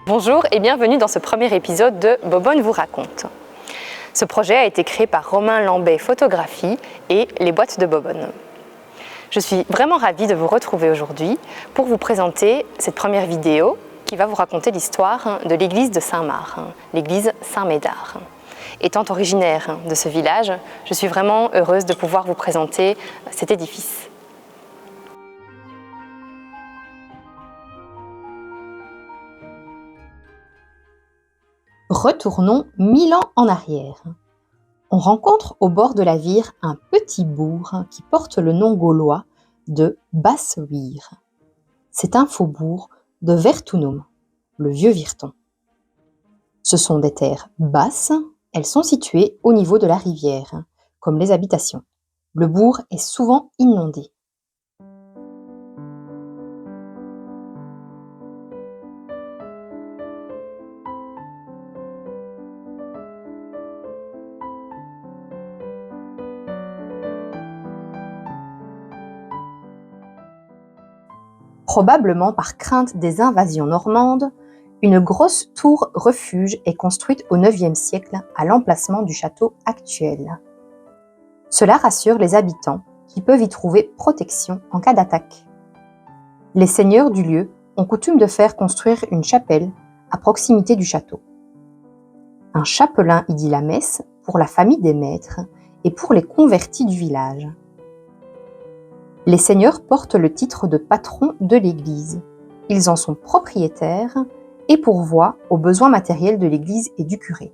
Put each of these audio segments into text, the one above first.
Bonjour et bienvenue dans ce premier épisode de Bobonne vous raconte. Ce projet a été créé par Romain Lambet Photographie et les boîtes de Bobonne. Je suis vraiment ravie de vous retrouver aujourd'hui pour vous présenter cette première vidéo qui va vous raconter l'histoire de l'église de Saint-Marc, l'église Saint-Médard. Étant originaire de ce village, je suis vraiment heureuse de pouvoir vous présenter cet édifice. Retournons 1000 ans en arrière. On rencontre au bord de la Vire un petit bourg qui porte le nom gaulois de Basse-Vire. C'est un faubourg de Vertunum, le vieux Virton. Ce sont des terres basses, elles sont situées au niveau de la rivière, comme les habitations. Le bourg est souvent inondé. Probablement par crainte des invasions normandes, une grosse tour refuge est construite au IXe siècle à l'emplacement du château actuel. Cela rassure les habitants qui peuvent y trouver protection en cas d'attaque. Les seigneurs du lieu ont coutume de faire construire une chapelle à proximité du château. Un chapelain y dit la messe pour la famille des maîtres et pour les convertis du village. Les seigneurs portent le titre de patron de l'église. Ils en sont propriétaires et pourvoient aux besoins matériels de l'église et du curé.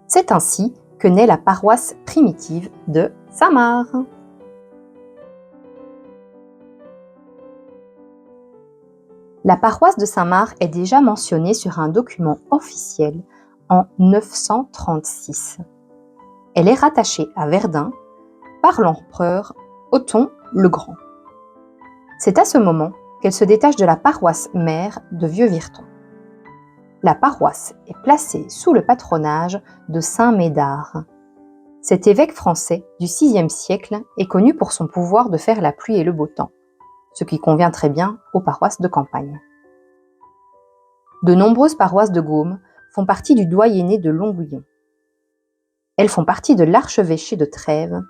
C'est ainsi que naît la paroisse primitive de Saint-Marc. La paroisse de Saint-Marc est déjà mentionnée sur un document officiel en 936. Elle est rattachée à Verdun par l'empereur Othon le Grand. C'est à ce moment qu'elle se détache de la paroisse mère de Vieux-Virton. La paroisse est placée sous le patronage de Saint Médard. Cet évêque français du VIe siècle est connu pour son pouvoir de faire la pluie et le beau temps, ce qui convient très bien aux paroisses de campagne. De nombreuses paroisses de Gaume font partie du doyenné de Longuyon. Elles font partie de l'archevêché de Trèves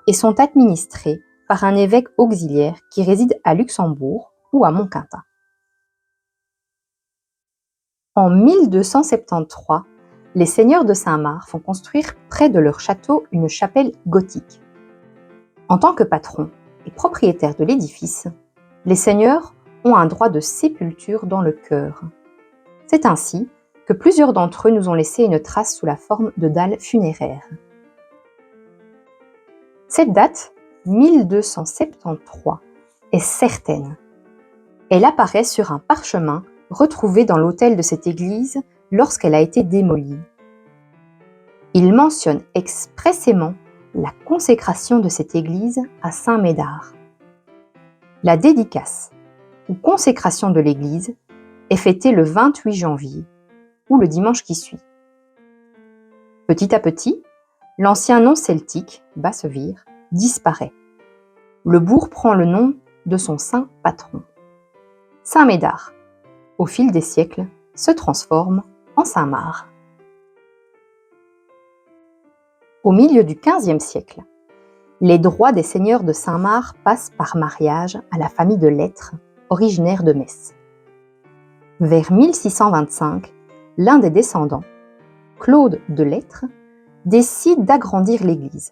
et sont administrées par un évêque auxiliaire qui réside à Luxembourg ou à Montquintin. En 1273, les seigneurs de Saint-Marc font construire près de leur château une chapelle gothique. En tant que patrons et propriétaires de l'édifice, les seigneurs ont un droit de sépulture dans le chœur. C'est ainsi que plusieurs d'entre eux nous ont laissé une trace sous la forme de dalles funéraires. Cette date, 1273, est certaine. Elle apparaît sur un parchemin retrouvé dans l'autel de cette église lorsqu'elle a été démolie. Il mentionne expressément la consécration de cette église à Saint Médard. La dédicace ou consécration de l'église est fêtée le 28 janvier ou le dimanche qui suit. Petit à petit, l'ancien nom celtique, Basse-Vire, disparaît. Le bourg prend le nom de son saint patron. Saint Médard, au fil des siècles, se transforme en Saint-Marc. Au milieu du XVe siècle, les droits des seigneurs de Saint-Marc passent par mariage à la famille de Lettres, originaire de Metz. Vers 1625, l'un des descendants, Claude de Lettres, décide d'agrandir l'église.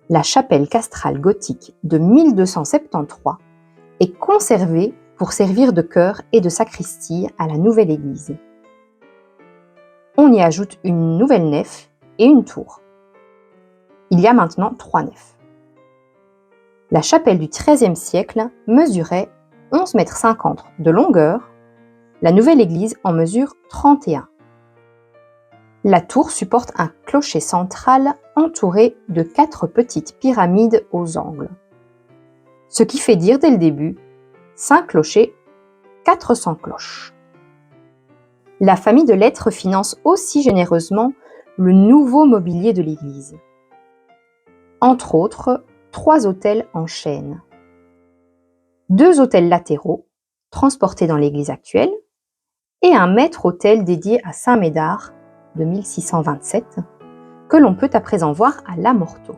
La chapelle castrale gothique de 1273 est conservée pour servir de chœur et de sacristie à la nouvelle église. On y ajoute une nouvelle nef et une tour. Il y a maintenant 3 nefs. La chapelle du XIIIe siècle mesurait 11,50 m de longueur. La nouvelle église en mesure 31. La tour supporte un clocher central entouré de 4 petites pyramides aux angles. Ce qui fait dire dès le début 5 clochers, 400 cloches. La famille de Lettres finance aussi généreusement le nouveau mobilier de l'église. Entre autres, 3 autels en chêne. 2 autels latéraux, transportés dans l'église actuelle, et un maître-autel dédié à Saint Médard de 1627 que l'on peut à présent voir à Lamorteau.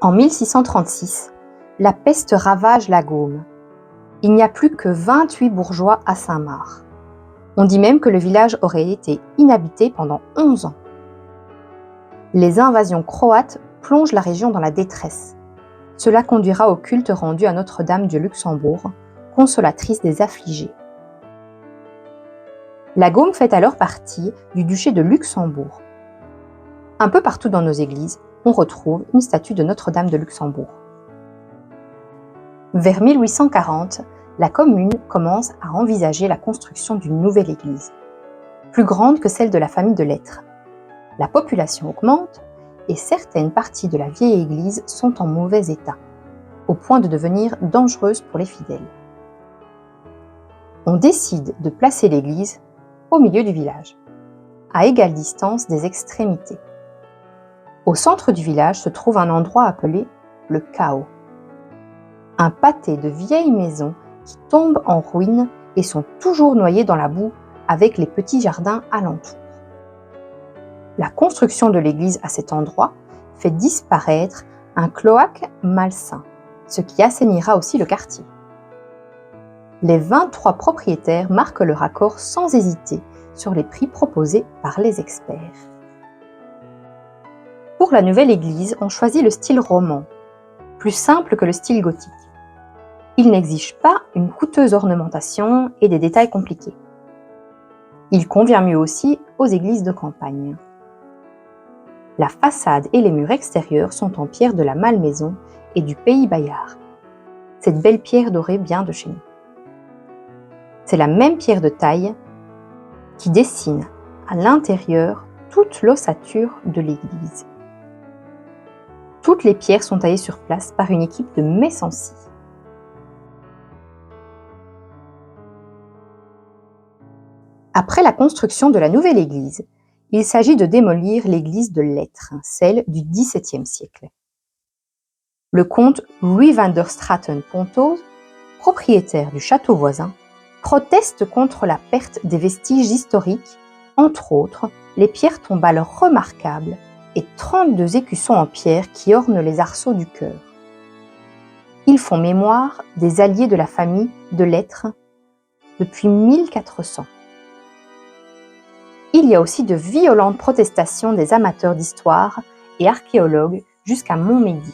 En 1636, la peste ravage la Gaume. Il n'y a plus que 28 bourgeois à Saint-Marc. On dit même que le village aurait été inhabité pendant 11 ans. Les invasions croates plongent la région dans la détresse. Cela conduira au culte rendu à Notre-Dame du Luxembourg, consolatrice des affligés. La Gaume fait alors partie du duché de Luxembourg. Un peu partout dans nos églises, on retrouve une statue de Notre-Dame de Luxembourg. Vers 1840, la commune commence à envisager la construction d'une nouvelle église, plus grande que celle de la famille de Lettres. La population augmente et certaines parties de la vieille église sont en mauvais état, au point de devenir dangereuses pour les fidèles. On décide de placer l'église au milieu du village, à égale distance des extrémités. Au centre du village se trouve un endroit appelé le Chaos, un pâté de vieilles maisons qui tombent en ruine et sont toujours noyées dans la boue avec les petits jardins alentours. La construction de l'église à cet endroit fait disparaître un cloaque malsain, ce qui assainira aussi le quartier. Les 23 propriétaires marquent leur accord sans hésiter sur les prix proposés par les experts. Pour la nouvelle église, on choisit le style roman, plus simple que le style gothique. Il n'exige pas une coûteuse ornementation et des détails compliqués. Il convient mieux aussi aux églises de campagne. La façade et les murs extérieurs sont en pierre de la Malmaison et du Pays Bayard. Cette belle pierre dorée bien de chez nous. C'est la même pierre de taille qui dessine à l'intérieur toute l'ossature de l'église. Toutes les pierres sont taillées sur place par une équipe de Messancy. Après la construction de la nouvelle église, il s'agit de démolir l'église de Lettres, celle du XVIIe siècle. Le comte Louis van der Straten-Pontoise, propriétaire du château voisin, proteste contre la perte des vestiges historiques, entre autres les pierres tombales remarquables et 32 écussons en pierre qui ornent les arceaux du chœur. Ils font mémoire des alliés de la famille de Lettres depuis 1400. Il y a aussi de violentes protestations des amateurs d'histoire et archéologues jusqu'à Montmédy.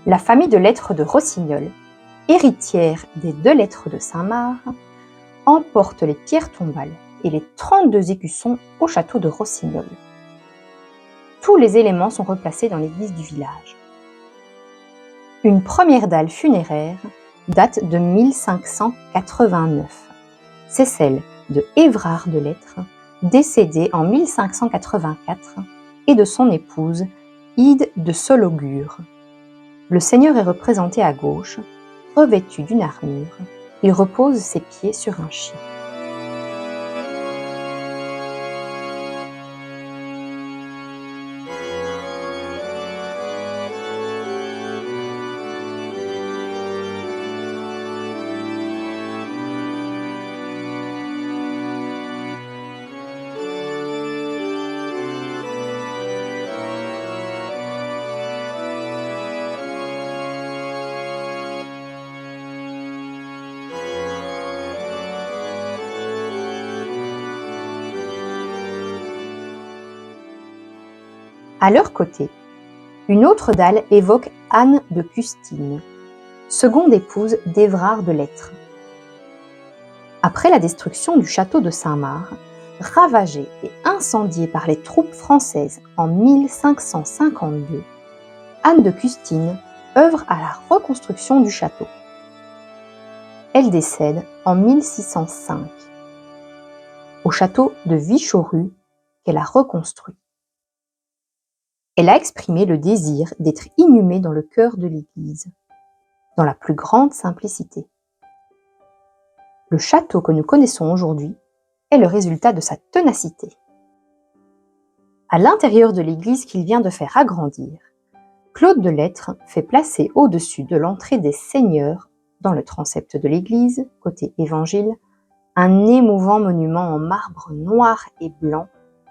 La famille de Lettres de Rossignol, héritière des 2 Lettres de Saint-Marc, emporte les pierres tombales et les 32 écussons au château de Rossignol. Tous les éléments sont replacés dans l'église du village. Une première dalle funéraire date de 1589. C'est celle de Évrard de Lettres, décédé en 1584, et de son épouse, Ide de Sologure. Le seigneur est représenté à gauche, revêtu d'une armure. Il repose ses pieds sur un chien. À leur côté, une autre dalle évoque Anne de Custine, seconde épouse d'Évrard de Lettres. Après la destruction du château de Saint-Marc, ravagé et incendié par les troupes françaises en 1552, Anne de Custine œuvre à la reconstruction du château. Elle décède en 1605, au château de Vichorru qu'elle a reconstruit. Elle a exprimé le désir d'être inhumée dans le cœur de l'Église, dans la plus grande simplicité. Le château que nous connaissons aujourd'hui est le résultat de sa ténacité. À l'intérieur de l'église qu'il vient de faire agrandir, Claude Delettre fait placer au-dessus de l'entrée des seigneurs, dans le transept de l'église, côté évangile, un émouvant monument en marbre noir et blanc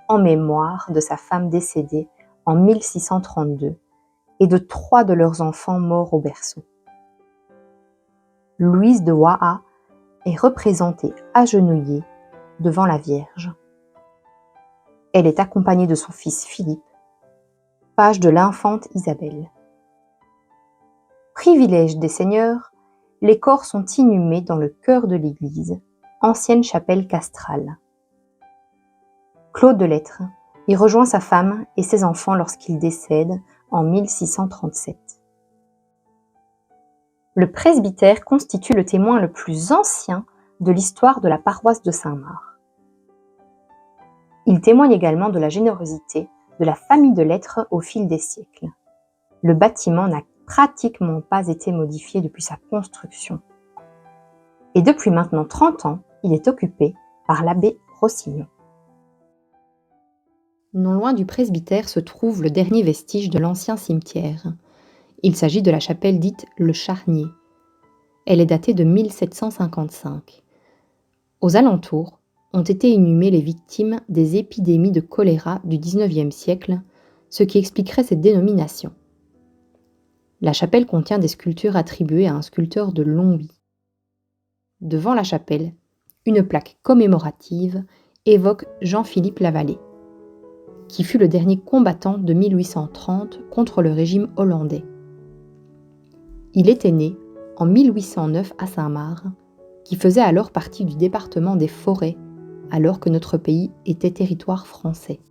en mémoire de sa femme décédée en 1632 et de 3 de leurs enfants morts au berceau. Louise de Waha est représentée agenouillée devant la Vierge. Elle est accompagnée de son fils Philippe, page de l'infante Isabelle. Privilège des seigneurs, les corps sont inhumés dans le chœur de l'église, ancienne chapelle castrale. Claude Delettre y rejoint sa femme et ses enfants lorsqu'il décède en 1637. Le presbytère constitue le témoin le plus ancien de l'histoire de la paroisse de Saint-Marc. Il témoigne également de la générosité de la famille Delettre au fil des siècles. Le bâtiment n'a pratiquement pas été modifié depuis sa construction. Et depuis maintenant 30 ans, il est occupé par l'abbé Rossignon. Non loin du presbytère se trouve le dernier vestige de l'ancien cimetière. Il s'agit de la chapelle dite Le Charnier. Elle est datée de 1755. Aux alentours ont été inhumées les victimes des épidémies de choléra du XIXe siècle, ce qui expliquerait cette dénomination. La chapelle contient des sculptures attribuées à un sculpteur de Longwy. Devant la chapelle, une plaque commémorative évoque Jean-Philippe Lavallée, qui fut le dernier combattant de 1830 contre le régime hollandais. Il était né en 1809 à Saint-Marc, qui faisait alors partie du département des Forêts, alors que notre pays était territoire français.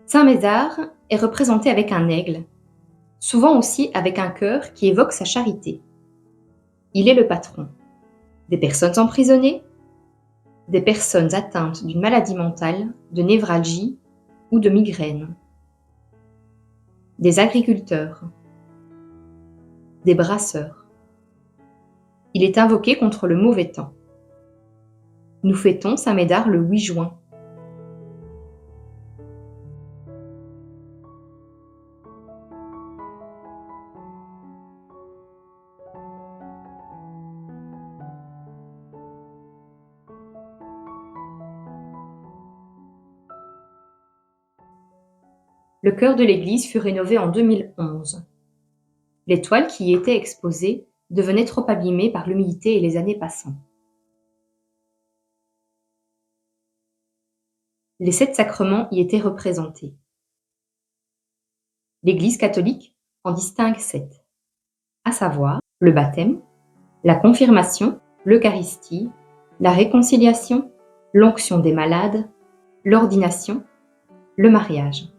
Saint-Médard est représenté avec un aigle, souvent aussi avec un cœur qui évoque sa charité. Il est le patron des personnes emprisonnées, des personnes atteintes d'une maladie mentale, de névralgie ou de migraine, des agriculteurs, des brasseurs. Il est invoqué contre le mauvais temps. Nous fêtons Saint-Médard le 8 juin. Le chœur de l'église fut rénové en 2011. Les toiles qui y étaient exposées devenaient trop abîmées par l'humidité et les années passant. Les 7 sacrements y étaient représentés. L'Église catholique en distingue 7, à savoir le baptême, la confirmation, l'Eucharistie, la réconciliation, l'onction des malades, l'ordination, le mariage.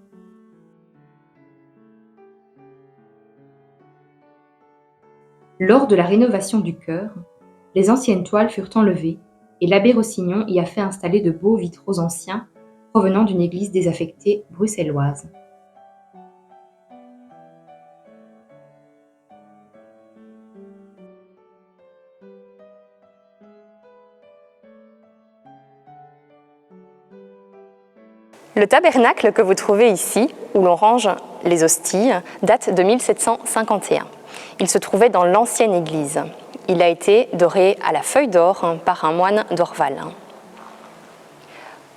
Lors de la rénovation du chœur, les anciennes toiles furent enlevées et l'abbé Rossignon y a fait installer de beaux vitraux anciens provenant d'une église désaffectée bruxelloise. Le tabernacle que vous trouvez ici, où l'on range les hosties, date de 1751. Il se trouvait dans l'ancienne église. Il a été doré à la feuille d'or par un moine d'Orval.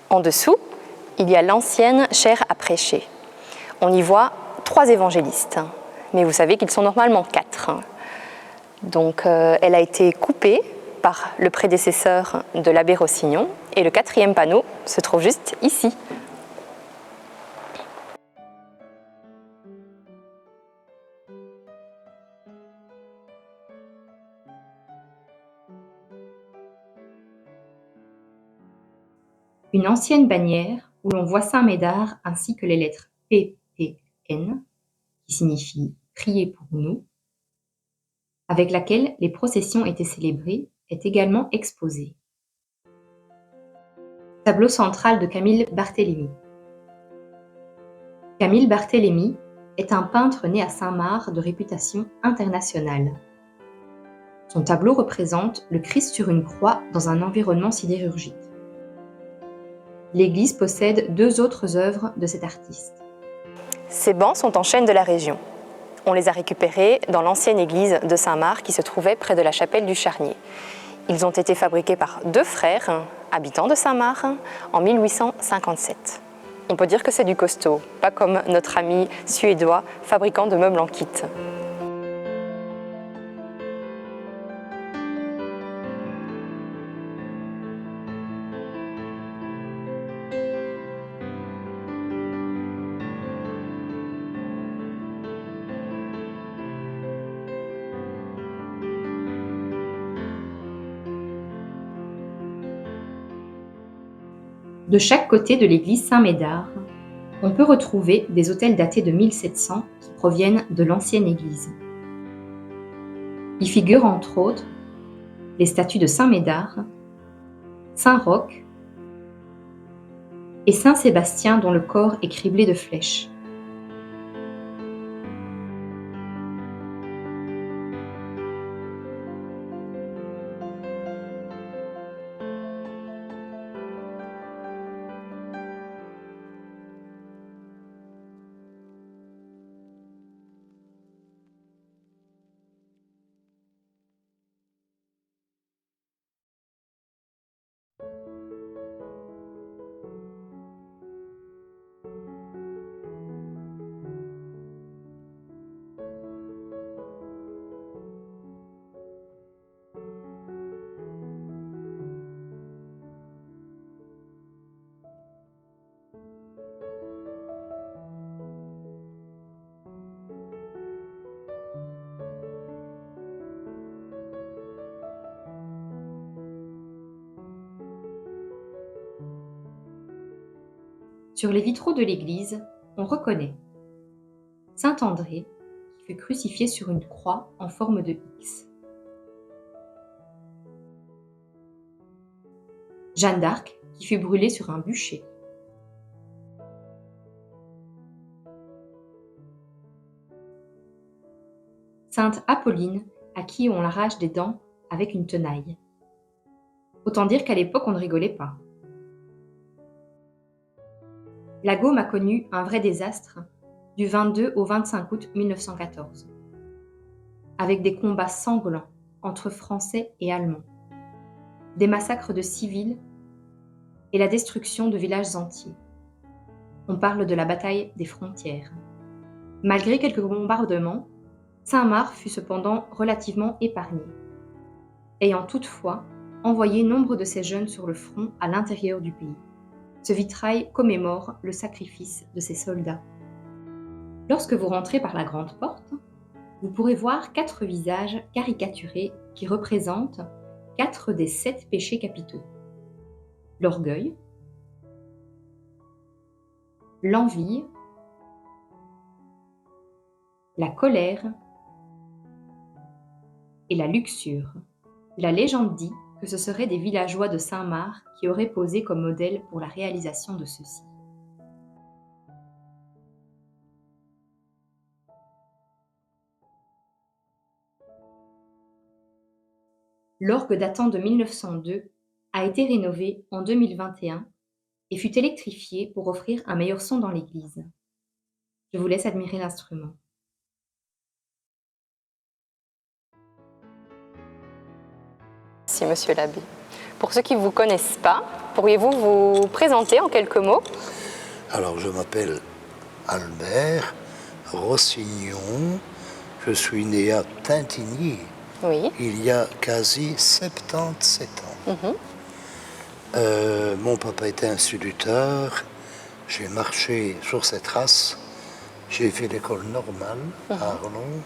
En dessous, il y a l'ancienne chaire à prêcher. On y voit 3 évangélistes, mais vous savez qu'ils sont normalement 4. Donc elle a été coupée par le prédécesseur de l'abbé Rossignon et le 4e panneau se trouve juste ici. Une ancienne bannière où l'on voit Saint Médard ainsi que les lettres P, P, N, qui signifie priez pour nous, avec laquelle les processions étaient célébrées, est également exposée. Tableau central de Camille Barthélemy. Camille Barthélemy est un peintre né à Saint-Marc de réputation internationale. Son tableau représente le Christ sur une croix dans un environnement sidérurgique. L'église possède 2 autres œuvres de cet artiste. Ces bancs sont en chêne de la région. On les a récupérés dans l'ancienne église de Saint-Marc qui se trouvait près de la chapelle du Charnier. Ils ont été fabriqués par 2 frères, habitants de Saint-Marc, en 1857. On peut dire que c'est du costaud, pas comme notre ami suédois, fabricant de meubles en kit. De chaque côté de l'église Saint-Médard, on peut retrouver des autels datés de 1700 qui proviennent de l'ancienne église. Y figurent entre autres les statues de Saint Médard, Saint Roch et Saint Sébastien dont le corps est criblé de flèches. Sur les vitraux de l'église, on reconnaît Saint André, qui fut crucifié sur une croix en forme de X. Jeanne d'Arc, qui fut brûlée sur un bûcher. Sainte Apolline, à qui on l'arrache des dents avec une tenaille. Autant dire qu'à l'époque, on ne rigolait pas. La Gaume a connu un vrai désastre du 22 au 25 août 1914, avec des combats sanglants entre Français et Allemands, des massacres de civils et la destruction de villages entiers. On parle de la bataille des frontières. Malgré quelques bombardements, Saint-Marc fut cependant relativement épargné, ayant toutefois envoyé nombre de ses jeunes sur le front à l'intérieur du pays. Ce vitrail commémore le sacrifice de ces soldats. Lorsque vous rentrez par la grande porte, vous pourrez voir 4 visages caricaturés qui représentent 4 des 7 péchés capitaux. L'orgueil, l'envie, la colère et la luxure. La légende dit que ce seraient des villageois de Saint-Marc qui auraient posé comme modèle pour la réalisation de ceux-ci. L'orgue datant de 1902 a été rénové en 2021 et fut électrifié pour offrir un meilleur son dans l'église. Je vous laisse admirer l'instrument. Merci, monsieur l'abbé. Pour ceux qui ne vous connaissent pas, pourriez-vous vous présenter en quelques mots? Alors, je m'appelle Albert Rossignon. Je suis né à Tintigny, Oui. il y a quasi 77 ans. Mon papa était instituteur. J'ai marché sur ses traces. J'ai fait l'école normale à Arlon.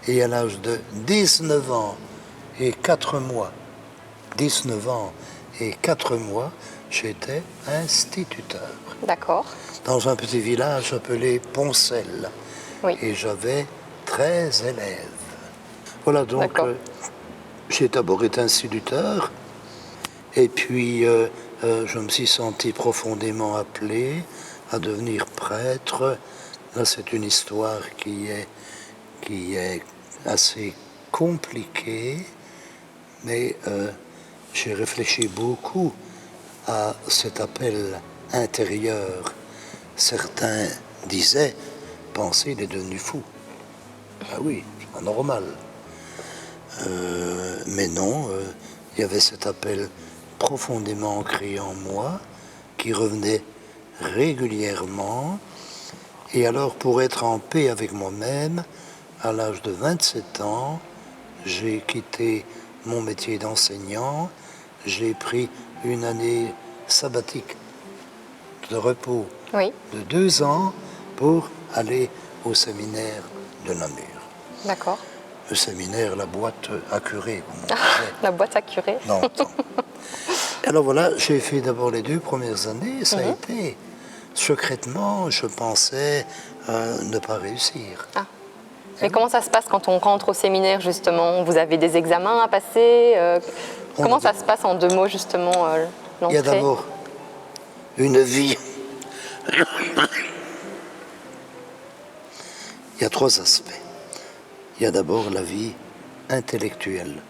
Et à l'âge de 19 ans et 4 mois, 19 ans et 4 mois, j'étais instituteur. D'accord. Dans un petit village appelé Poncel. Oui. Et j'avais 13 élèves. Voilà, donc j'ai d'abord été instituteur. Et puis je me suis senti profondément appelé à devenir prêtre. Là, c'est une histoire qui est assez compliquée, mais j'ai réfléchi beaucoup à cet appel intérieur. Certains disaient, penser, il est devenu fou. Ah oui, c'est pas normal. Mais non, il y avait cet appel profondément ancré en moi, qui revenait régulièrement. Et alors, pour être en paix avec moi-même, à l'âge de 27 ans, j'ai quitté mon métier d'enseignant. J'ai pris une année sabbatique de repos de 2 ans pour aller au séminaire de Namur. D'accord. Le séminaire, la boîte à curé, comme on disait. La boîte à curé. Non, attends. Alors voilà, j'ai fait d'abord les 2 premières années, ça a été secrètement, je pensais ne pas réussir. Ah. Mais comment ça se passe quand on rentre au séminaire, justement? Vous avez des examens à passer? Comment ça se passe en 2 mots, justement, l'entrée? Il y a d'abord une vie. Il y a 3 aspects. Il y a d'abord la vie intellectuelle.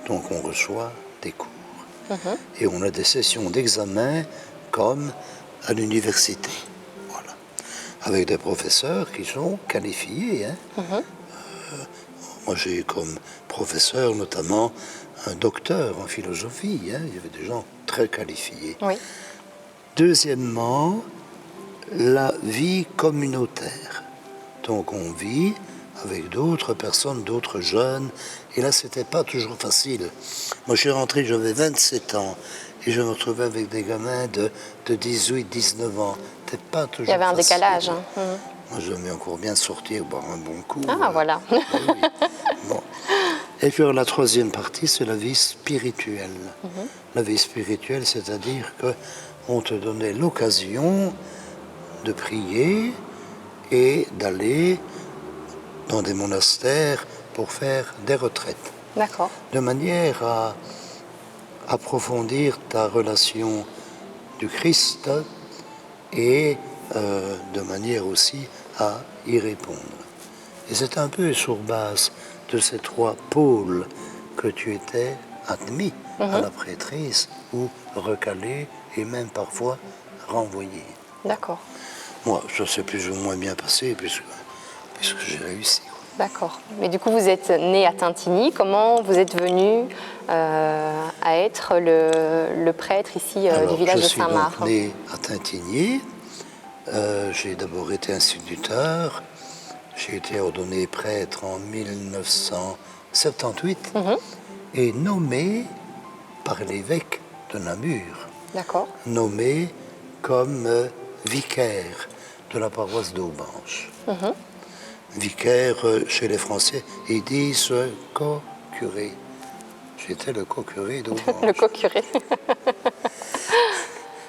Donc on reçoit des cours. Et on a des sessions d'examen comme à l'université. Voilà. Avec des professeurs qui sont qualifiés. Moi j'ai comme professeur notamment un docteur en philosophie. Il y avait des gens très qualifiés. Oui. Deuxièmement, la vie communautaire. Donc on vit avec d'autres personnes, d'autres jeunes. Et là, c'était pas toujours facile. Moi, je suis rentré, j'avais 27 ans. Et je me retrouvais avec des gamins de 18, 19 ans. C'était pas toujours facile. Il y avait un décalage. Moi, j'aimais encore bien sortir, boire un bon coup. Ah, voilà. Oui. Bon. Et puis, la troisième partie, c'est la vie spirituelle. La vie spirituelle, c'est-à-dire qu'on te donnait l'occasion de prier et d'aller dans des monastères pour faire des retraites. D'accord. De manière à approfondir ta relation du Christ et de manière aussi à y répondre. Et c'est un peu sur base de ces 3 pôles que tu étais admis à la prêtrise ou recalé et même parfois renvoyé. D'accord. Moi, ça s'est plus ou moins bien passé puisque j'ai réussi. D'accord. Mais du coup, vous êtes né à Tintigny. Comment vous êtes venu à être le prêtre ici du village de Saint-Marc? Je suis donc né à Tintigny. J'ai d'abord été instituteur. J'ai été ordonné prêtre en 1978 et nommé par l'évêque de Namur. D'accord. Nommé comme vicaire de la paroisse d'Aubange. Vicaire, chez les Français, ils disent co-curé. J'étais le co-curé d'Aubange. Le co-curé.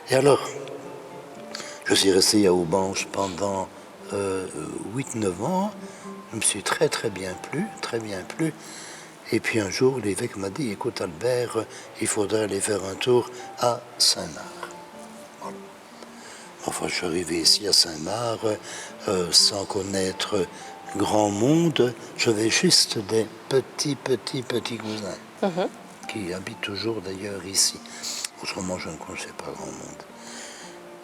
Et alors, je suis resté à Aubange pendant 8-9 ans. Je me suis très bien plu. Et puis un jour, l'évêque m'a dit, écoute Albert, il faudrait aller faire un tour à Saint-Marc. Voilà. Enfin, je suis arrivé ici à Saint-Marc sans connaître grand monde. J'avais juste des petits cousins qui habitent toujours d'ailleurs ici. Autrement, je ne connaissais pas grand monde.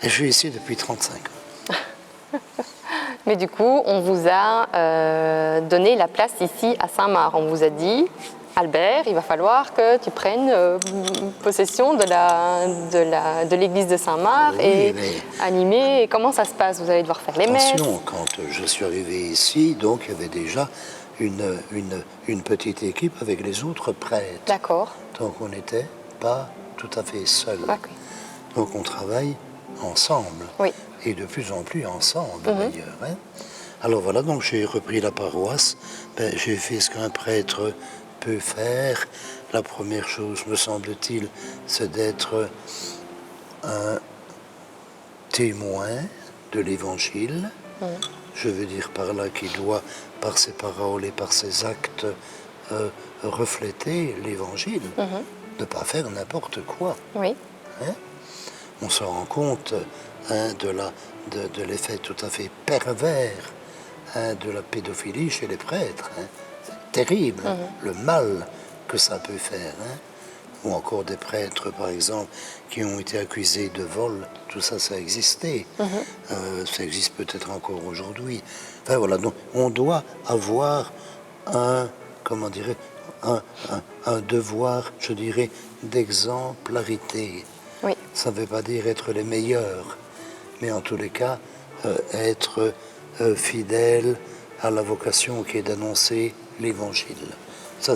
Et je suis ici depuis 35 ans. Mais du coup, on vous a donné la place ici à Saint-Marc. On vous a dit, Albert, il va falloir que tu prennes possession de l'église de Saint-Marc Oui, et mais animer. Et comment ça se passe? Vous allez devoir faire les messes? attention, quand je suis arrivé ici, donc il y avait déjà une petite équipe avec les autres prêtres. D'accord. Donc on n'était pas tout à fait seuls. Ok. Donc on travaille ensemble. Oui. Et de plus en plus ensemble d'ailleurs. Hein. Alors voilà, donc j'ai repris la paroisse. J'ai fait ce qu'un prêtre peut faire. La première chose, me semble-t-il, c'est d'être un témoin de l'Évangile. Je veux dire par là qu'il doit, par ses paroles et par ses actes, refléter l'Évangile. Ne pas faire n'importe quoi. Oui. Hein. On se rend compte de l'effet tout à fait pervers de la pédophilie chez les prêtres. Hein. C'est terrible, le mal que ça peut faire. Hein. Ou encore des prêtres, par exemple, qui ont été accusés de vol. Tout ça, ça a existé. Ça existe peut-être encore aujourd'hui. Enfin voilà, donc on doit avoir un devoir, je dirais, d'exemplarité. Oui. Ça ne veut pas dire être les meilleurs, mais en tous les cas, être fidèle à la vocation qui est d'annoncer l'Évangile. Ça,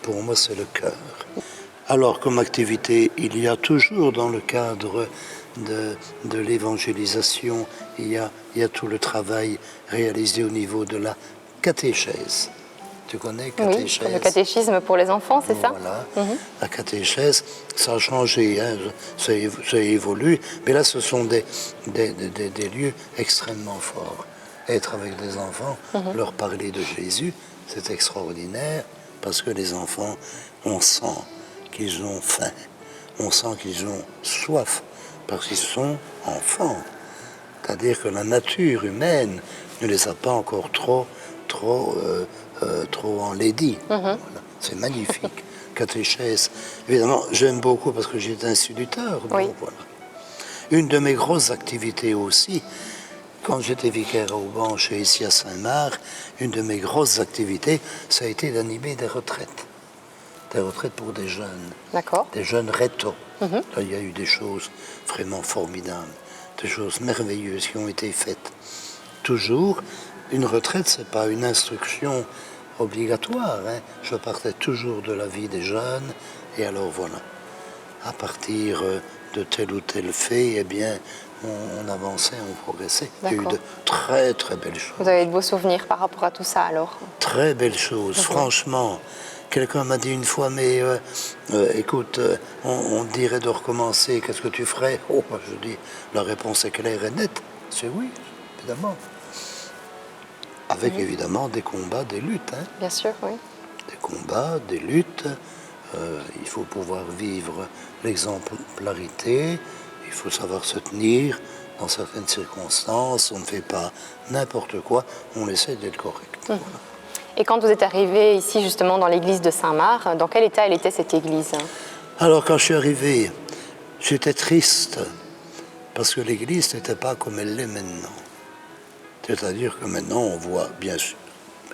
pour moi, c'est le cœur. Alors, comme activité, il y a toujours dans le cadre de l'évangélisation, il y a tout le travail réalisé au niveau de la catéchèse. Tu connais catéchèse? Oui, le catéchisme pour les enfants, c'est ça? Voilà. La catéchèse, ça a changé, hein, ça évolue, mais là, ce sont des lieux extrêmement forts. Être avec des enfants, leur parler de Jésus, c'est extraordinaire, parce que les enfants, on sent qu'ils ont faim, on sent qu'ils ont soif, parce qu'ils sont enfants. C'est-à-dire que la nature humaine ne les a pas encore trop enlaidis. Voilà. C'est magnifique. Catéchèse. Évidemment, j'aime beaucoup parce que j'étais instituteur. Oui. Donc, voilà. Une de mes grosses activités aussi, quand j'étais vicaire à Aubanche et ici à Saint-Marc, une de mes grosses activités, ça a été d'animer des retraites. Des retraites pour des jeunes. D'accord. Des jeunes rétos. Là, il y a eu des choses vraiment formidables, des choses merveilleuses qui ont été faites. Toujours, une retraite, ce n'est pas une instruction obligatoire. Hein. Je partais toujours de la vie des jeunes, et alors voilà. À partir de tel ou tel fait, eh bien, on avançait, on progressait. Il y a eu de très très belles choses. Vous avez de beaux souvenirs par rapport à tout ça alors? Très belles choses, franchement. Quelqu'un m'a dit une fois, mais écoute, on dirait de recommencer, qu'est-ce que tu ferais? Oh, je dis, la réponse est claire et nette. C'est oui, évidemment. Avec évidemment des combats, des luttes. Hein. Bien sûr, oui. Des combats, des luttes. Il faut pouvoir vivre l'exemplarité. Il faut savoir se tenir dans certaines circonstances. On ne fait pas n'importe quoi. On essaie d'être correct. Voilà. Et quand vous êtes arrivé ici justement dans l'église de Saint-Marc, dans quel état elle était cette église? Alors quand je suis arrivé, j'étais triste parce que l'église n'était pas comme elle l'est maintenant. C'est-à-dire que maintenant on voit bien sûr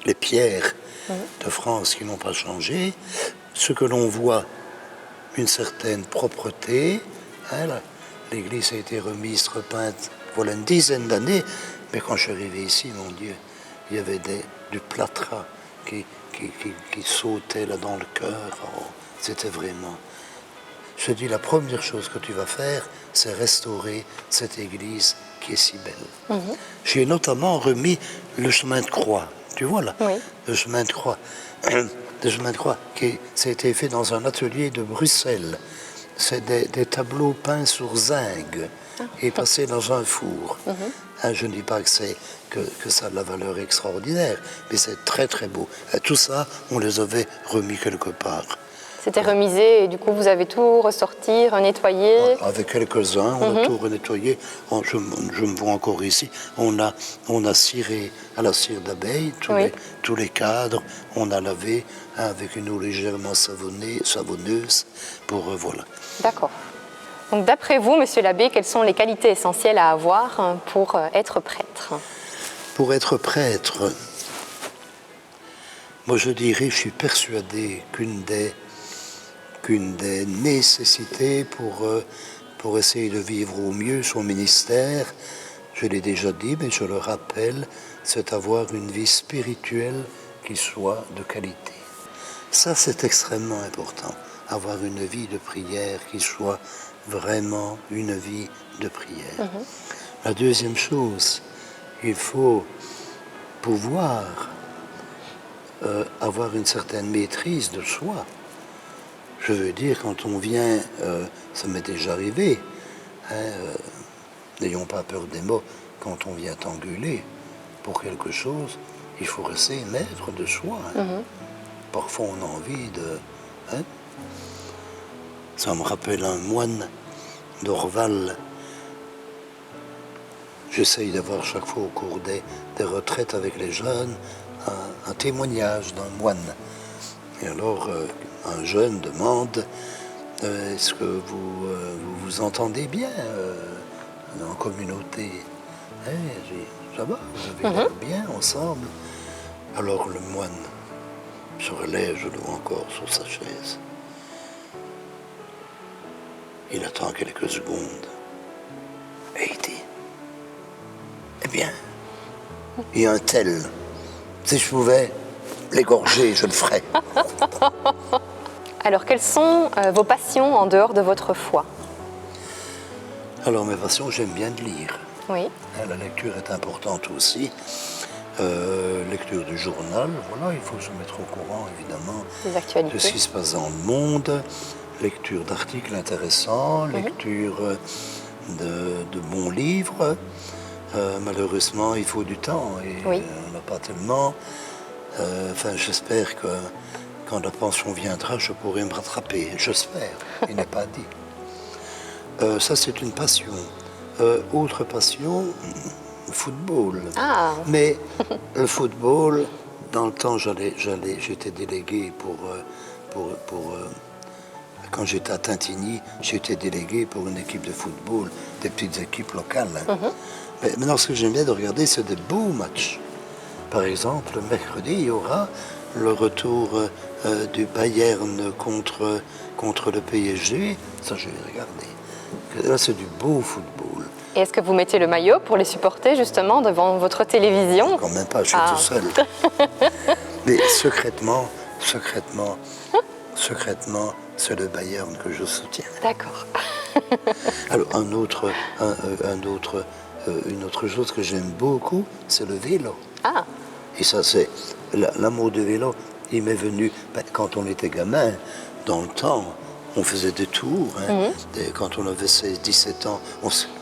les pierres de France qui n'ont pas changé, ce que l'on voit, une certaine propreté. Hein, l'église a été remise, repeinte, voilà une dizaine d'années, mais quand je suis arrivé ici, mon Dieu, il y avait du plâtras qui sautait là dans le cœur. Oh, c'était vraiment... Je dis, la première chose que tu vas faire, c'est restaurer cette église qui est si belle. J'ai notamment remis le chemin de croix. Tu vois là, le chemin de croix. Le chemin de croix, ça a été fait dans un atelier de Bruxelles. C'est des tableaux peints sur zinc et passés dans un four. Hein, je ne dis pas que ça a de la valeur extraordinaire, mais c'est très très beau. Et tout ça, on les avait remis quelque part. C'était remisé et du coup vous avez tout ressorti, renettoyé? Avec quelques-uns, on a tout renettoyé. Je me vois encore ici. On a ciré à la cire d'abeille tous les cadres. On a lavé avec une eau légèrement savonneuse pour voilà. D'accord. Donc d'après vous, monsieur l'abbé, quelles sont les qualités essentielles à avoir pour être prêtre? Pour être prêtre, moi je dirais, je suis persuadé qu'une des nécessités pour essayer de vivre au mieux son ministère, je l'ai déjà dit, mais je le rappelle, c'est avoir une vie spirituelle qui soit de qualité. Ça, c'est extrêmement important, avoir une vie de prière qui soit vraiment une vie de prière. La deuxième chose, il faut pouvoir avoir une certaine maîtrise de soi. Je veux dire, quand on vient, ça m'est déjà arrivé, n'ayons pas peur des mots, quand on vient t'engueuler pour quelque chose, il faut rester maître de soi. Parfois on a envie de... Ça me rappelle un moine d'Orval. J'essaye d'avoir chaque fois au cours des retraites avec les jeunes un témoignage d'un moine. Et alors un jeune demande est-ce que vous vous entendez bien en communauté? J'ai dit, ça va, vous avez l'air bien ensemble. Alors le moine se relève, je le vois encore sur sa chaise. Il attend quelques secondes et il dit, eh bien, il y a un tel, si je pouvais l'égorger, je le ferais. Alors, quelles sont vos passions en dehors de votre foi? Alors, mes passions, j'aime bien de lire. Oui. La lecture est importante aussi. Lecture du journal, voilà, il faut se mettre au courant, évidemment, Des actualités. de ce qui se passe dans le monde. Lecture d'articles intéressants, lecture de bons livres. Malheureusement, il faut du temps et on n'a pas tellement. Enfin, j'espère que quand la pension viendra, je pourrai me rattraper. J'espère, il n'est pas dit. Ça, c'est une passion. Autre passion, le football. Ah. Mais le football, dans le temps, j'étais délégué quand j'étais à Tintigny, j'étais délégué pour une équipe de football, des petites équipes locales. Mais maintenant, ce que j'aime bien de regarder, c'est des beaux matchs. Par exemple, le mercredi, il y aura le retour du Bayern contre le PSG. Ça, je vais regarder. Là, c'est du beau football. Et est-ce que vous mettez le maillot pour les supporter, justement, devant votre télévision? Quand même pas, je suis tout seul. Mais secrètement, c'est le Bayern que je soutiens. D'accord. Alors, une autre chose que j'aime beaucoup, c'est le vélo. Ah. Et ça, c'est l'amour du vélo. Il m'est venu quand on était gamin, dans le temps, on faisait des tours. Quand on avait 16, 17 ans,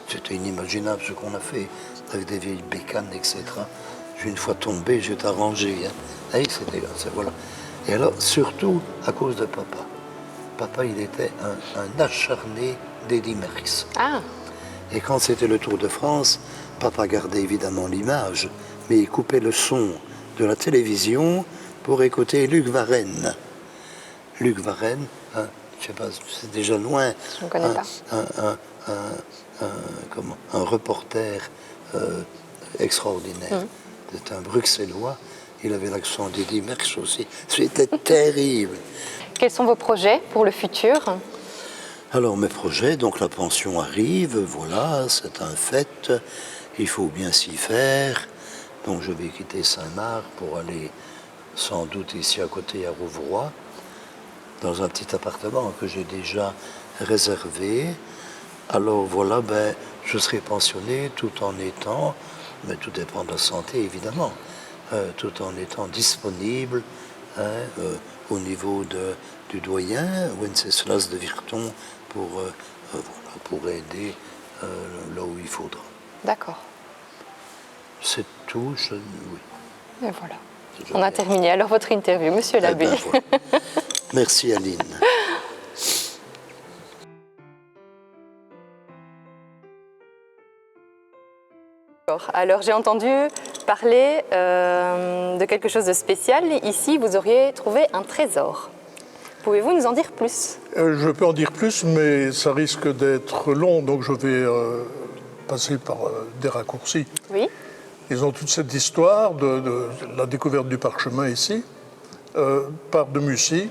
c'était inimaginable ce qu'on a fait, avec des vieilles bécanes, etc. J'ai une fois tombé, j'étais arrangé. Voilà. Et alors, surtout à cause de papa. Papa, il était un acharné d'Eddy Merckx. Ah. Et quand c'était le Tour de France, papa gardait évidemment l'image, mais il coupait le son de la télévision pour écouter Luc Varenne. Luc Varenne, je ne sais pas, c'est déjà loin. Je ne connais pas. Un reporter extraordinaire. C'est un Bruxellois. Il avait l'accent d'Eddy Merckx aussi. C'était terrible. Quels sont vos projets pour le futur? Alors mes projets, donc la pension arrive, voilà, c'est un fait. Il faut bien s'y faire. Donc je vais quitter Saint-Marc pour aller sans doute ici à côté à Rouvroy, dans un petit appartement que j'ai déjà réservé. Alors voilà, je serai pensionné tout en étant, mais tout dépend de la santé évidemment, tout en étant disponible au niveau du doyen Wenceslas de Virton pour aider là où il faudra. D'accord. C'est tout, oui. Et voilà. On a terminé alors votre interview, monsieur l'abbé. Voilà. Merci Aline. Alors j'ai entendu parler de quelque chose de spécial. Ici, vous auriez trouvé un trésor. Pouvez-vous nous en dire plus? Je peux en dire plus, mais ça risque d'être long, donc je vais passer par des raccourcis. Oui. Ils ont toute cette histoire de la découverte du parchemin ici, par de Mussy,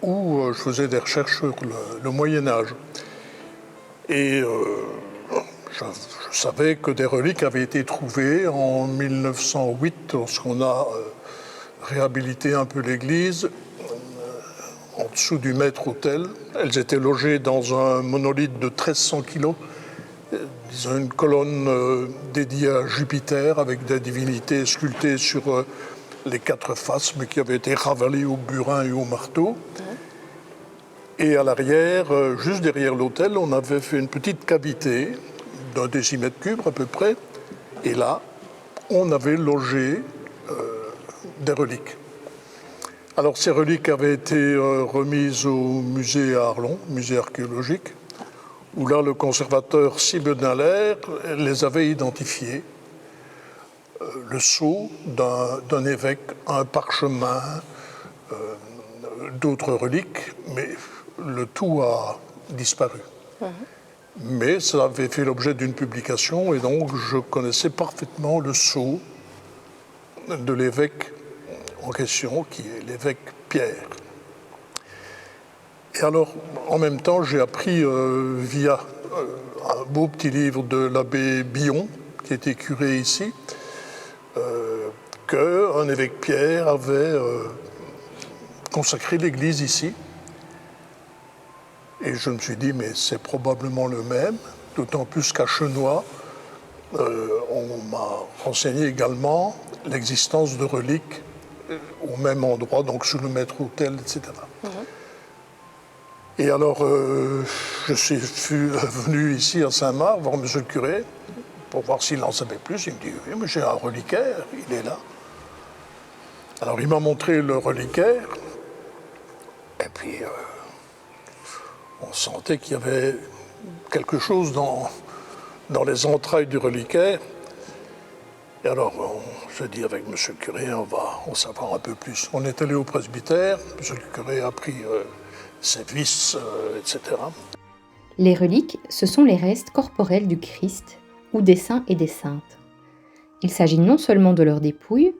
où je faisais des recherches sur le Moyen-Âge. Et je savais que des reliques avaient été trouvées en 1908, lorsqu'on a réhabilité un peu l'église, en dessous du maître-autel. Elles étaient logées dans un monolithe de 1300 kilos, disons une colonne dédiée à Jupiter, avec des divinités sculptées sur les quatre faces, mais qui avaient été ravalées au burin et au marteau. Et à l'arrière, juste derrière l'autel, on avait fait une petite cavité d'1 décimètre cube à peu près. Et là, on avait logé des reliques. Alors ces reliques avaient été remises au musée à Arlon, musée archéologique, où là le conservateur Siebenaler les avait identifiées. Le sceau d'un évêque, un parchemin, d'autres reliques, mais le tout a disparu. Mais ça avait fait l'objet d'une publication et donc je connaissais parfaitement le sceau de l'évêque en question, qui est l'évêque Pierre. Et alors, en même temps, j'ai appris via un beau petit livre de l'abbé Billon, qui était curé ici, qu'un évêque Pierre avait consacré l'église ici. Et je me suis dit, mais c'est probablement le même, d'autant plus qu'à Chenois, on m'a renseigné également l'existence de reliques au même endroit, donc sous le maître-autel, etc. Et alors, je suis venu ici à Saint-Marc voir M. le curé pour voir s'il en savait plus. Il me dit, oui, mais j'ai un reliquaire, il est là. Alors, il m'a montré le reliquaire, et puis on sentait qu'il y avait quelque chose dans les entrailles du reliquaire. Et alors, je dis avec M. le curé, on va en savoir un peu plus. On est allé au presbytère, M. le curé a pris ses vis, etc. Les reliques, ce sont les restes corporels du Christ ou des saints et des saintes. Il s'agit non seulement de leurs dépouilles,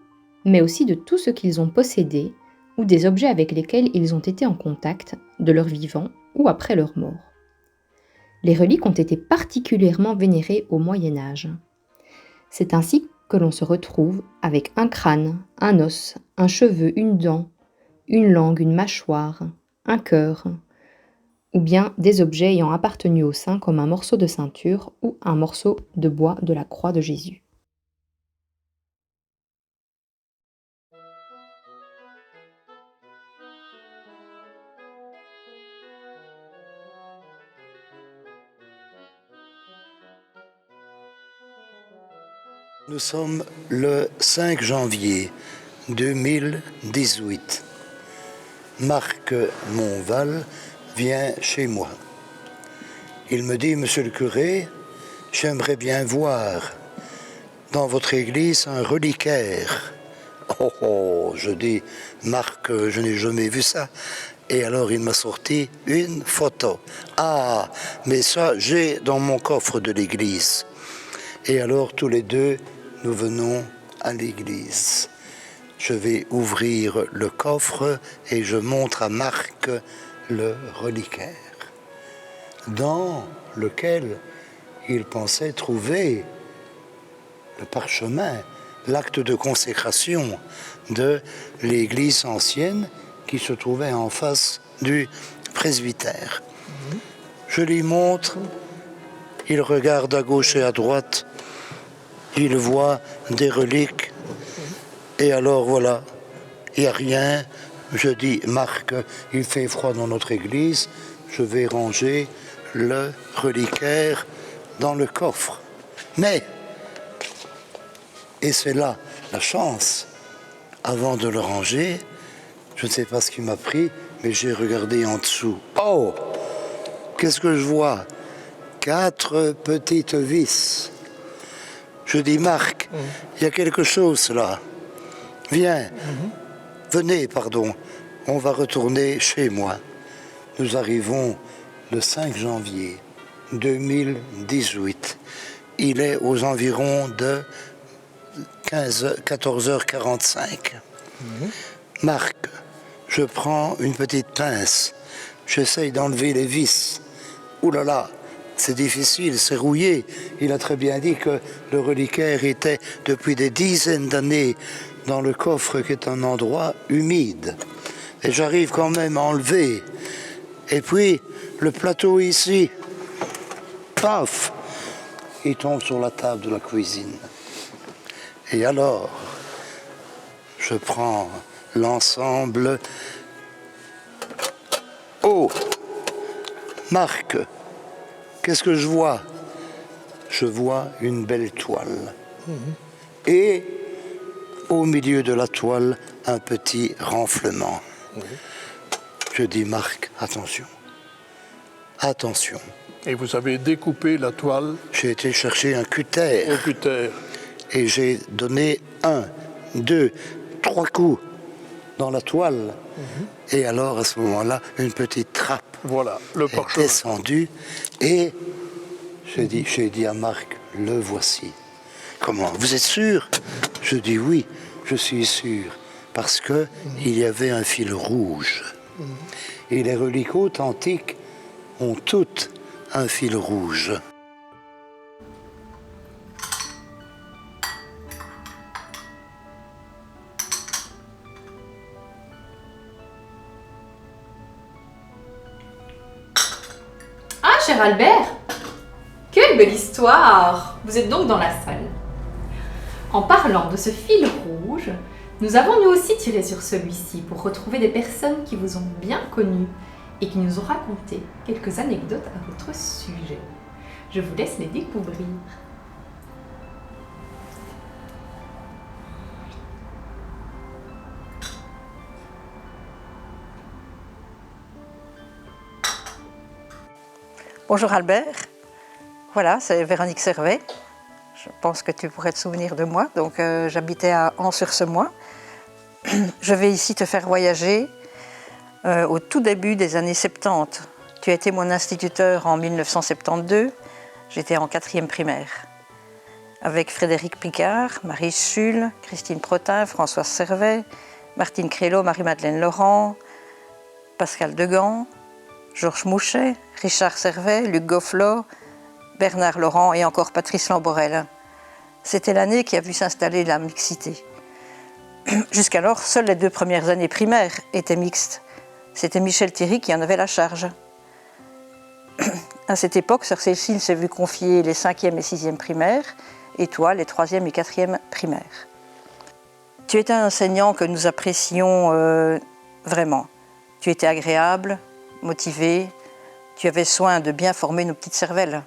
mais aussi de tout ce qu'ils ont possédé ou des objets avec lesquels ils ont été en contact de leur vivant ou après leur mort. Les reliques ont été particulièrement vénérées au Moyen Âge. C'est ainsi que l'on se retrouve avec un crâne, un os, un cheveu, une dent, une langue, une mâchoire, un cœur, ou bien des objets ayant appartenu au saint comme un morceau de ceinture ou un morceau de bois de la croix de Jésus. Nous sommes le 5 janvier 2018. Marc Monval vient chez moi. Il me dit, Monsieur le curé, j'aimerais bien voir dans votre église un reliquaire. Oh, je dis, Marc, je n'ai jamais vu ça. Et alors il m'a sorti une photo. Ah, mais ça, j'ai dans mon coffre de l'église. Et alors tous les deux, nous venons à l'église. Je vais ouvrir le coffre et je montre à Marc le reliquaire, dans lequel il pensait trouver le parchemin, l'acte de consécration de l'église ancienne qui se trouvait en face du presbytère. Je lui montre, il regarde à gauche et à droite, il voit des reliques, et alors voilà, il n'y a rien. Je dis, Marc, il fait froid dans notre église, je vais ranger le reliquaire dans le coffre. Mais, et c'est là la chance, avant de le ranger, je ne sais pas ce qui m'a pris, mais j'ai regardé en dessous. Oh, qu'est-ce que je vois? 4 petites vis. Je dis, Marc, il y a quelque chose là. Viens, venez, pardon, on va retourner chez moi. Nous arrivons le 5 janvier 2018. Il est aux environs de 14h45. Marc, je prends une petite pince. J'essaye d'enlever les vis. Ouh là là, c'est difficile, c'est rouillé. Il a très bien dit que le reliquaire était depuis des dizaines d'années dans le coffre qui est un endroit humide. Et j'arrive quand même à enlever. Et puis, le plateau ici, paf, il tombe sur la table de la cuisine. Et alors, je prends l'ensemble. Oh, Marc, qu'est-ce que je vois? Je vois une belle toile. Et au milieu de la toile, un petit renflement. Je dis, Marc, attention. Attention. Et vous avez découpé la toile J'ai été chercher un cutter. au cutter. Et j'ai donné 1, 2, 3 coups dans la toile. Et alors, à ce moment-là, une petite trappe Voilà, le est parchemin. descendue. Et j'ai dit à Marc, le voici. Comment? Vous êtes sûr? Je dis oui, je suis sûr. Parce que il y avait un fil rouge. Et les reliques authentiques ont toutes un fil rouge. Ah, cher Albert, quelle belle histoire! Vous êtes donc dans la salle. En parlant de ce fil rouge, nous avons nous aussi tiré sur celui-ci pour retrouver des personnes qui vous ont bien connu et qui nous ont raconté quelques anecdotes à votre sujet. Je vous laisse les découvrir. Bonjour Albert, voilà, c'est Véronique Servet. Je pense que tu pourrais te souvenir de moi. Donc j'habitais à Ans-sur-Semois. Je vais ici te faire voyager au tout début des années 70. Tu as été mon instituteur en 1972. J'étais en 4e primaire. Avec Frédéric Picard, Marie Schul, Christine Protin, Françoise Servet, Martine Créleau, Marie-Madeleine Laurent, Pascal Degan, Georges Mouchet, Richard Servet, Luc Gofflot, Bernard Laurent et encore Patrice Lamborel. C'était l'année qui a vu s'installer la mixité. Jusqu'alors, seules les 2 premières années primaires étaient mixtes. C'était Michel Thierry qui en avait la charge. À cette époque, sœur Cécile s'est vue confier les 5e et 6e primaires, et toi, les 3e et 4e primaires. Tu étais un enseignant que nous apprécions vraiment. Tu étais agréable, motivé, tu avais soin de bien former nos petites cervelles.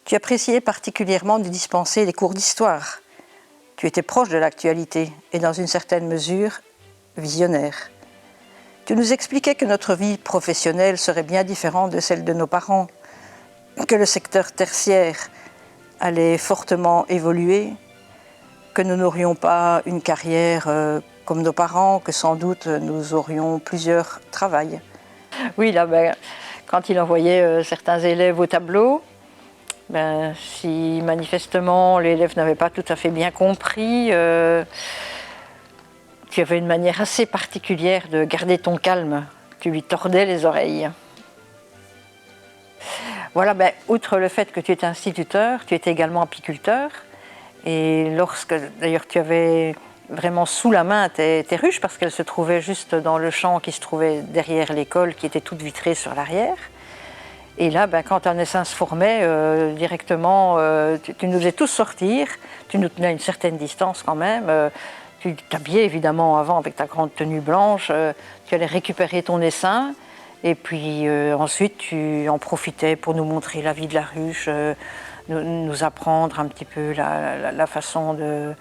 Tu appréciais particulièrement de dispenser les cours d'histoire. Tu étais proche de l'actualité et dans une certaine mesure, visionnaire. Tu nous expliquais que notre vie professionnelle serait bien différente de celle de nos parents, que le secteur tertiaire allait fortement évoluer, que nous n'aurions pas une carrière comme nos parents, que sans doute nous aurions plusieurs travails. Oui, là, quand il envoyait certains élèves au tableau, si manifestement l'élève n'avait pas tout à fait bien compris, tu avais une manière assez particulière de garder ton calme. Tu lui tordais les oreilles. Voilà, outre le fait que tu étais instituteur, tu étais également apiculteur. Et lorsque, d'ailleurs, tu avais vraiment sous la main tes ruches, parce qu'elles se trouvaient juste dans le champ qui se trouvait derrière l'école, qui était toute vitrée sur l'arrière. Et là, quand un essaim se formait, directement, tu nous faisais tous sortir, tu nous tenais à une certaine distance quand même, tu t'habillais évidemment avant avec ta grande tenue blanche, tu allais récupérer ton essaim, et puis ensuite tu en profitais pour nous montrer la vie de la ruche, nous apprendre un petit peu la façon de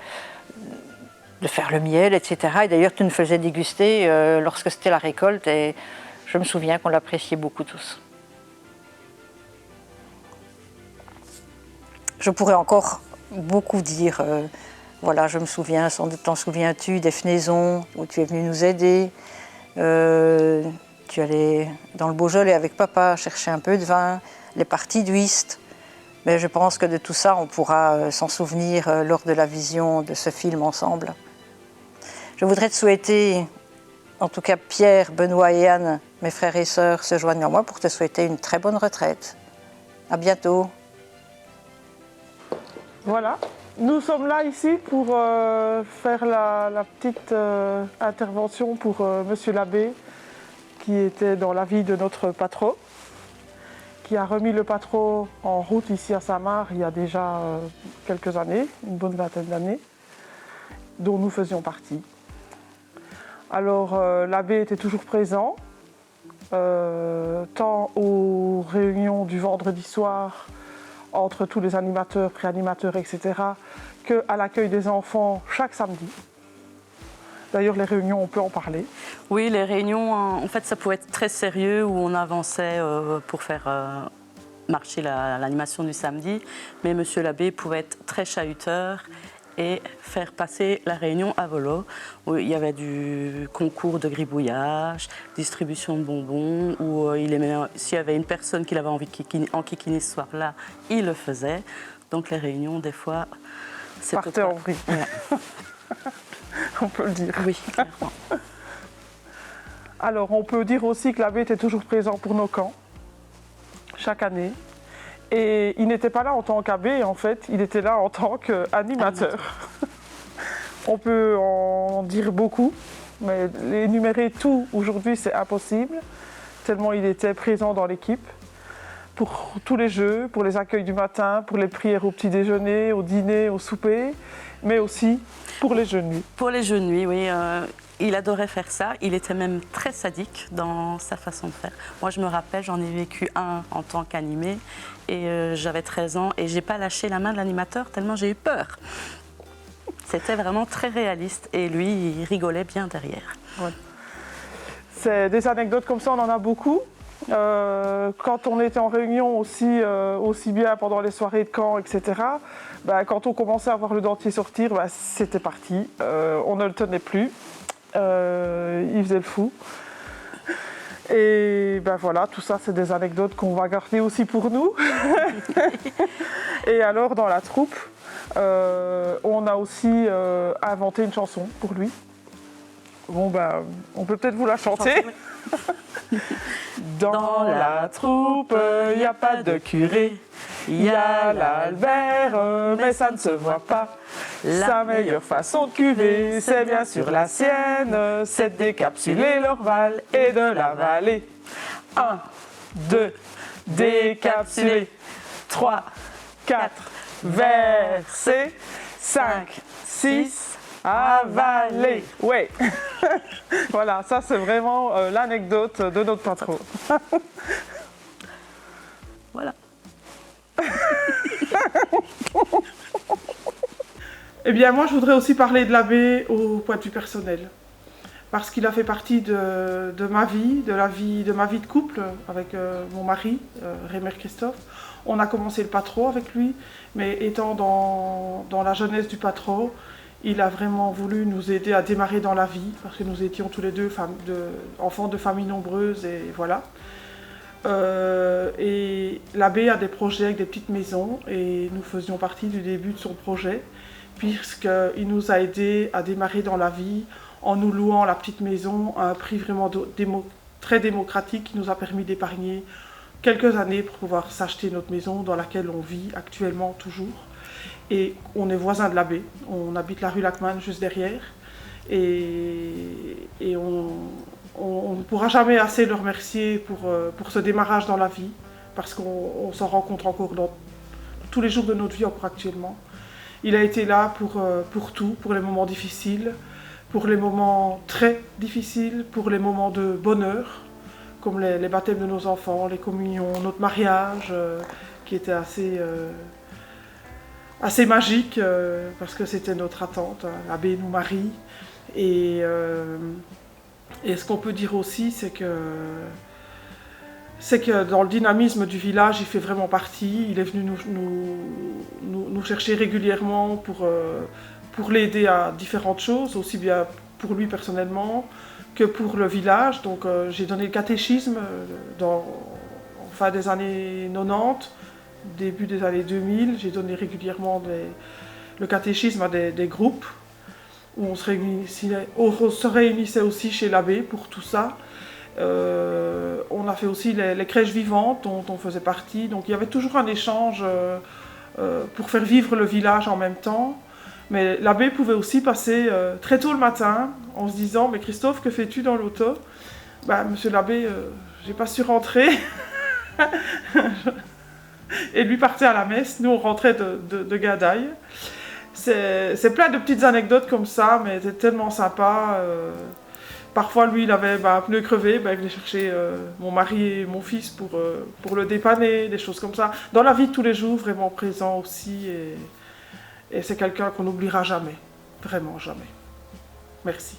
faire le miel, etc. Et d'ailleurs, tu nous faisais déguster lorsque c'était la récolte, et je me souviens qu'on l'appréciait beaucoup tous. Je pourrais encore beaucoup dire. Voilà, je me souviens, sans doute t'en souviens-tu, des fenaisons où tu es venu nous aider. Tu Tu allais dans le Beaujolais avec papa chercher un peu de vin, les parties d'huist. Mais je pense que de tout ça, on pourra s'en souvenir lors de la vision de ce film ensemble. Je voudrais te souhaiter, en tout cas Pierre, Benoît et Anne, mes frères et sœurs, se joignent à moi pour te souhaiter une très bonne retraite. À bientôt. Voilà. Nous sommes là ici pour faire la petite intervention pour Monsieur l'abbé qui était dans la vie de notre patron, qui a remis le patron en route ici à Saint-Marc il y a déjà quelques années, une bonne vingtaine d'années, dont nous faisions partie. Alors l'abbé était toujours présent, tant aux réunions du vendredi soir, entre tous les animateurs, pré-animateurs, etc., qu'à l'accueil des enfants chaque samedi. D'ailleurs, les réunions, on peut en parler. Oui, les réunions, en fait, ça pouvait être très sérieux, où on avançait pour faire marcher l'animation du samedi, mais Monsieur l'abbé pouvait être très chahuteur et faire passer la réunion à volo, où il y avait du concours de gribouillage, distribution de bonbons, où s'il y avait une personne qui avait envie de enquiquiner ce soir-là, il le faisait. Donc les réunions, des fois, c'était Partait en vrille. Ouais. On peut le dire. Oui, clairement. Alors, on peut dire aussi que l'abbé était toujours présent pour nos camps, chaque année. Et il n'était pas là en tant qu'abbé, en fait, il était là en tant qu'animateur. On peut en dire beaucoup, mais énumérer tout aujourd'hui, c'est impossible, tellement il était présent dans l'équipe. Pour tous les jeux, pour les accueils du matin, pour les prières au petit déjeuner, au dîner, au souper, mais aussi pour les jeux de nuit. Pour les jeux de nuit, oui. Il adorait faire ça. Il était même très sadique dans sa façon de faire. Moi, je me rappelle, j'en ai vécu un en tant qu'animé et j'avais 13 ans et j'ai pas lâché la main de l'animateur tellement j'ai eu peur. C'était vraiment très réaliste et lui, il rigolait bien derrière. Ouais. C'est des anecdotes comme ça, on en a beaucoup. Quand on était en réunion aussi bien pendant les soirées de camp, etc., quand on commençait à voir le dentier sortir, c'était parti. On ne le tenait plus. Il faisait le fou. Et voilà, tout ça, c'est des anecdotes qu'on va garder aussi pour nous. Et alors, dans la troupe, on a aussi inventé une chanson pour lui. Bon, on peut peut-être vous la chanter. Dans la troupe, il n'y a pas de curé. Il y a l'Albert, mais ça ne se voit pas. Sa meilleure façon de cuver, c'est bien sûr la sienne. C'est de décapsuler l'orval et de l'avaler. 1, 2, décapsuler. 3, 4, verser. 5, 6, avaler. Ouais. Voilà, ça c'est vraiment l'anecdote de notre patron. Voilà. Eh bien, moi, je voudrais aussi parler de l'abbé au point de vue personnel. Parce qu'il a fait partie de ma vie, de ma vie de couple avec mon mari, Rémer Christophe. On a commencé le patron avec lui, mais étant dans la jeunesse du patron, il a vraiment voulu nous aider à démarrer dans la vie, parce que nous étions tous les deux enfants de familles nombreuses, et voilà. Et l'abbé a des projets avec des petites maisons, et nous faisions partie du début de son projet, puisqu'il nous a aidés à démarrer dans la vie en nous louant la petite maison à un prix vraiment très démocratique qui nous a permis d'épargner quelques années pour pouvoir s'acheter notre maison dans laquelle on vit actuellement toujours. Et on est voisins de l'abbé, on habite la rue Lachmann juste derrière, et on ne pourra jamais assez le remercier pour ce démarrage dans la vie, parce qu'on s'en rencontre encore dans tous les jours de notre vie encore actuellement. Il a été là pour tout, pour les moments difficiles, pour les moments très difficiles, pour les moments de bonheur, comme les baptêmes de nos enfants, les communions, notre mariage, qui était assez magique, parce que c'était notre attente, l'abbé nous marie. Et ce qu'on peut dire aussi, c'est que dans le dynamisme du village, il fait vraiment partie. Il est venu nous chercher régulièrement pour l'aider à différentes choses, aussi bien pour lui personnellement que pour le village. Donc j'ai donné le catéchisme en fin des années 90, début des années 2000. J'ai donné régulièrement le catéchisme à des groupes où on se réunissait aussi chez l'abbé pour tout ça. On a fait aussi les crèches vivantes dont on faisait partie. Donc il y avait toujours un échange pour faire vivre le village en même temps. Mais l'abbé pouvait aussi passer très tôt le matin en se disant « Mais Christophe, que fais-tu dans l'auto ?» Monsieur l'abbé, j'ai pas su rentrer. Et lui partait à la messe. Nous, on rentrait de Gadaille. C'est plein de petites anecdotes comme ça, mais c'était tellement sympa. Parfois, lui, il avait un pneu crevé, il venait chercher mon mari et mon fils pour le dépanner, des choses comme ça. Dans la vie de tous les jours, vraiment présent aussi. Et c'est quelqu'un qu'on n'oubliera jamais, vraiment jamais. Merci.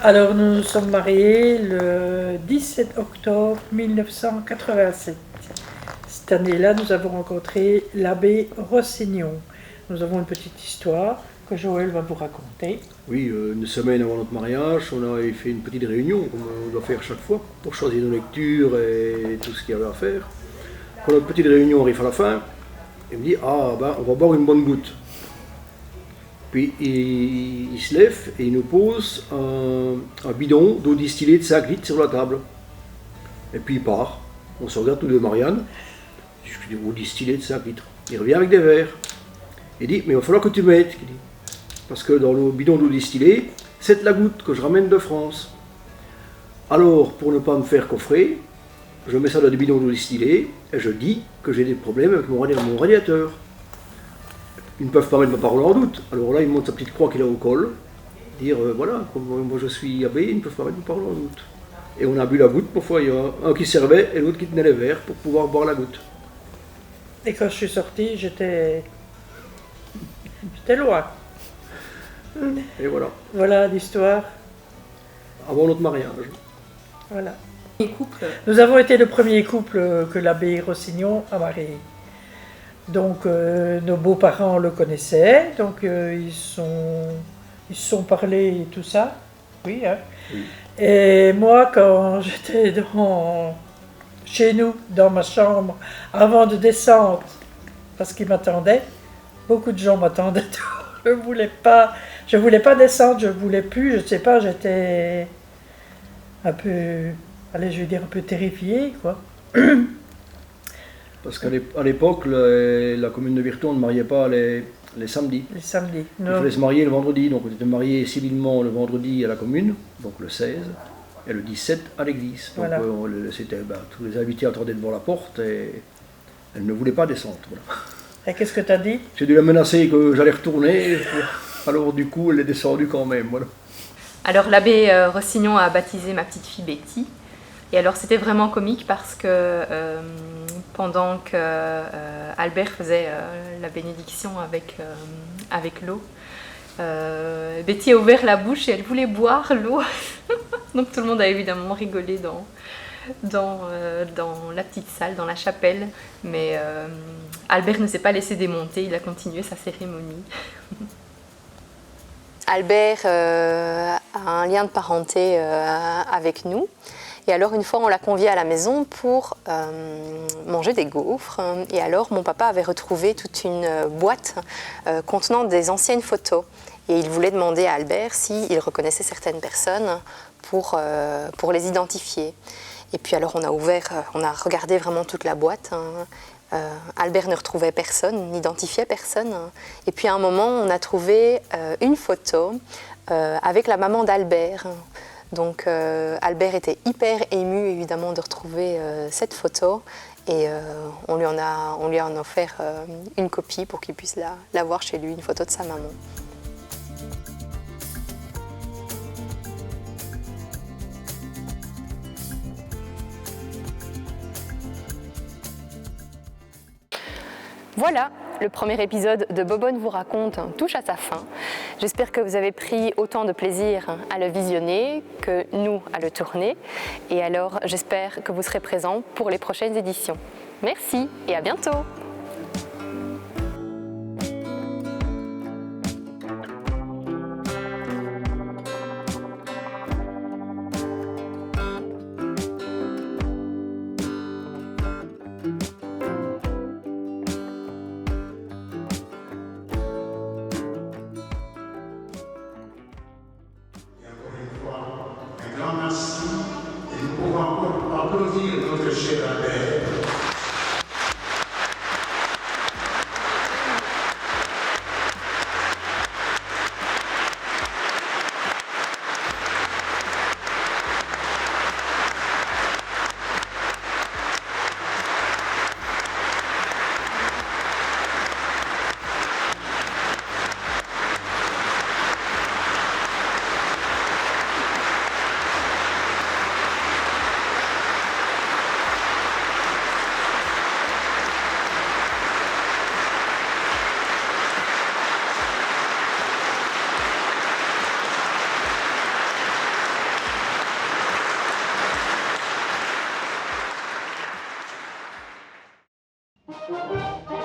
Alors nous nous sommes mariés le 17 octobre 1987. Cette année-là, nous avons rencontré l'abbé Rossignon. Nous avons une petite histoire que Joël va vous raconter. Oui, une semaine avant notre mariage, on avait fait une petite réunion, comme on doit faire chaque fois, pour choisir nos lectures et tout ce qu'il y avait à faire. Quand notre petite réunion arrive à la fin, il me dit « Ah, on va boire une bonne goutte ». Puis il se lève et il nous pose un bidon d'eau distillée de 5 litres sur la table. Et puis il part. On se regarde tous deux, Marianne. Je dis « Eau distillée de 5 litres ». Il revient avec des verres. Il dit « Mais il va falloir que tu mettes ». Parce que dans le bidon d'eau distillée, c'est de la goutte que je ramène de France. Alors, pour ne pas me faire coffrer, je mets ça dans des bidons d'eau distillée et je dis que j'ai des problèmes avec mon radiateur. Ils ne peuvent pas mettre ma parole en doute. Alors là, il monte sa petite croix qu'il a au col, dire voilà, comme moi je suis abbé, ils ne peuvent pas mettre ma parole en doute. Et on a bu la goutte, parfois il y a un qui servait et l'autre qui tenait les verres pour pouvoir boire la goutte. Et quand je suis sortie, j'étais loin. Et voilà. Voilà l'histoire. Avant notre mariage. Voilà. Nous avons été le premier couple que l'abbé Rossignon a marié. Donc nos beaux-parents le connaissaient, donc ils se sont parlé et tout ça. Oui, hein. Oui. Et moi, quand j'étais chez nous, dans ma chambre, avant de descendre, parce qu'ils m'attendaient, beaucoup de gens m'attendaient. Je voulais pas descendre, je voulais plus, je sais pas, j'étais un peu, je vais dire un peu terrifiée, quoi. Parce qu'à l'époque, la commune de Virton ne mariait pas les samedis. Les samedis. Il fallait se marier le vendredi, donc on était mariés civilement le vendredi à la commune, donc le 16, et le 17 à l'église. Donc voilà. Tous les invités attendaient devant la porte et elle ne voulait pas descendre. Voilà. Et qu'est-ce que tu as dit? J'ai dû la menacer que j'allais retourner, alors du coup elle est descendue quand même. Voilà. Alors l'abbé Rossignon a baptisé ma petite fille Betty. Et alors c'était vraiment comique parce que pendant que Albert faisait la bénédiction avec l'eau, Betty a ouvert la bouche et elle voulait boire l'eau. Donc tout le monde a évidemment rigolé dans la petite salle, dans la chapelle. Mais Albert ne s'est pas laissé démonter, il a continué sa cérémonie. Albert a un lien de parenté avec nous. Et alors une fois on l'a convié à la maison pour manger des gaufres. Et alors mon papa avait retrouvé toute une boîte contenant des anciennes photos. Et il voulait demander à Albert s'il reconnaissait certaines personnes pour les identifier. Et puis alors on a regardé vraiment toute la boîte. Albert ne retrouvait personne, n'identifiait personne. Et puis à un moment on a trouvé une photo avec la maman d'Albert. Donc Albert était hyper ému évidemment de retrouver cette photo et on lui en a offert une copie pour qu'il puisse la voir chez lui, une photo de sa maman. Voilà, le premier épisode de Bobonne vous raconte touche à sa fin. J'espère que vous avez pris autant de plaisir à le visionner que nous à le tourner. Et alors, j'espère que vous serez présents pour les prochaines éditions. Merci et à bientôt! cher Albert. Thank you.